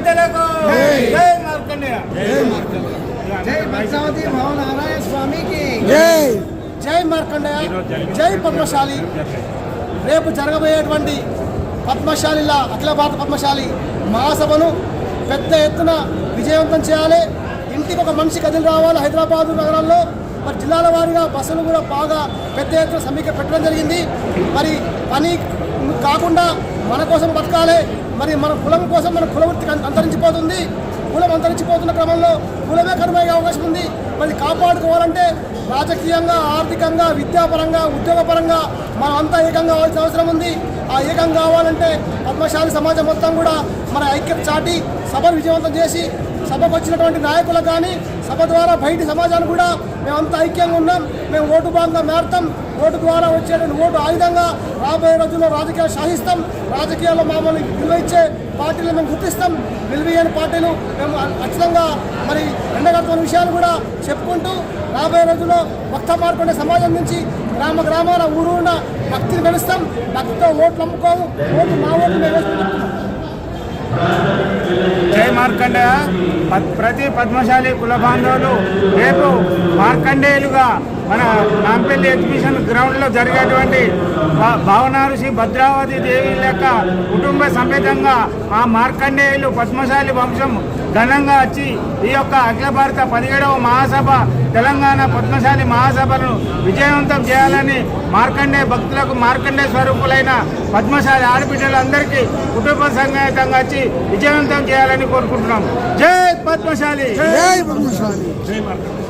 మార్కండేయులకు జై మార్కండేయ జై పద్మావతి భవనారాయణ స్వామికి జై మార్కండేయ జై పద్మశాలి. రేపు జరగబోయేటువంటి పద్మశాలిల అఖిల భారత పద్మశాలి మహాసభను పెద్ద ఎత్తున విజయవంతం చేయాలి. ఇంటికి ఒక మనిషి కదిలి రావాలి. హైదరాబాదు నగరంలో మరి జిల్లాల వారీగా బస్సులు కూడా బాగా పెద్ద ఎత్తున సమీక్ష పెట్టడం జరిగింది. మరి పని కాకుండా మన కోసం బతకాలి. మరి మన కులం కోసం మన కులవృత్తి అంతరించిపోతుంది. కులం అంతరించిపోతున్న క్రమంలో కులమే కనుమయ్యే అవకాశం ఉంది. మరి కాపాడుకోవాలంటే రాజకీయంగా, ఆర్థికంగా, విద్యాపరంగా, ఉద్యోగపరంగా మనం అంతా ఏకంగా కావాల్సిన అవసరం ఉంది. ఆ ఏకం కావాలంటే పద్మశాలి సమాజం మొత్తం కూడా మన ఐక్యత చాటి సభను విజయవంతం చేసి సభకు వచ్చినటువంటి నాయకులకు కానీ సభ ద్వారా బయటి సమాజాన్ని కూడా మేమంతా ఐక్యంగా ఉన్నాం. మేము ఓటు భాగంగా మారుతాం. ఓటు ద్వారా వచ్చేటువంటి ఓటు ఆయుధంగా రాబోయే రోజుల్లో రాజకీయాలు సాధిస్తాం. రాజకీయాల్లో మమ్మల్ని విలువ ఇచ్చే పార్టీలు మేము గుర్తిస్తాం. విలువయ్యని పార్టీలు మేము ఖచ్చితంగా మరి ఎండగడుతున్న విషయాలు కూడా చెప్పుకుంటూ రాబోయే రోజుల్లో భక్త మార్కొండే సమాజం నుంచి గ్రామ గ్రామాల ఊరున్న భక్తిని పెలుస్తాం. భక్తితో ఓట్లు అమ్ముకోము. ఓటు మా ఓట్లు మేము వేసుకుంటాం. జై మార్కండేయ. ప్రతి పద్మశాలి కుల బాంధవులు రేపు మార్కండేయులుగా మన నాంపల్లి ఎగ్జిబిషన్ గ్రౌండ్లో జరిగేటువంటి భావనారు శ్రీ భద్రావతి దేవి లెక్క కుటుంబ సమేతంగా ఆ మార్కండేయులు పద్మశాలి వంశం ఘనంగా వచ్చి ఈ యొక్క అఖిల భారత 17వ మహాసభ తెలంగాణ పద్మశాలి మహాసభను విజయవంతం చేయాలని మార్కండే భక్తులకు మార్కండే స్వరూపులైన పద్మశాలి ఆడబిడ్డలందరికీ కుటుంబ సమేతంగా వచ్చి విజయవంతం చేయాలని కోరుకుంటున్నాం. జై పద్మశాలి. జై పద్మశాలి. జై మార్కండే.